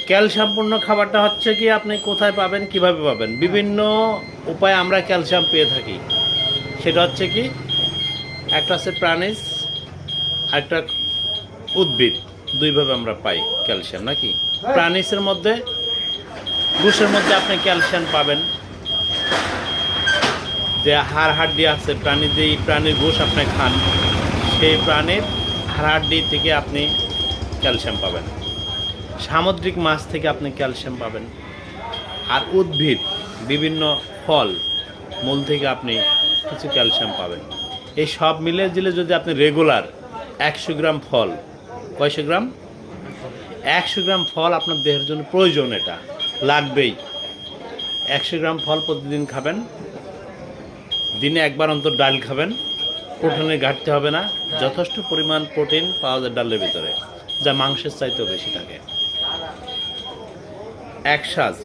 ক্যালসিয়ামপূর্ণ খাবারটা হচ্ছে কি আপনি কোথায় পাবেন, কিভাবে পাবেন? বিভিন্ন উপায়ে আমরা ক্যালসিয়াম পেয়ে থাকি। সেটা হচ্ছে কি, একটা হচ্ছে প্রাণীজ, একটা উদ্ভিদ। দুইভাবে আমরা পাই ক্যালসিয়াম, নাকি? প্রাণীজের মধ্যে, ঘুষের মধ্যে আপনি ক্যালসিয়াম পাবেন। যে হাড় হাড্ডি আছে, প্রাণীর ঘুষ আপনি খান, সেই প্রাণীর হাড় হাড্ডি থেকে আপনি ক্যালসিয়াম পাবেন। সামুদ্রিক মাছ থেকে আপনি ক্যালসিয়াম পাবেন। আর উদ্ভিদ, বিভিন্ন ফল মূল থেকে আপনি কিছু ক্যালসিয়াম পাবেন। এই সব মিলে দিলে যদি আপনি রেগুলার 100 গ্রাম ফল, কয়শো গ্রাম? 100 গ্রাম ফল আপনার দেহের জন্য প্রয়োজন, এটা লাগবেই। 100 গ্রাম ফল প্রতিদিন খাবেন। দিনে একবার অন্তর ডাল খাবেন। প্রোটিনের ঘাটতি হবে না, যথেষ্ট পরিমাণ প্রোটিন পাওয়া যায় ডালের ভিতরে, যা মাংসের চাইতেও বেশি থাকে। এক সাজ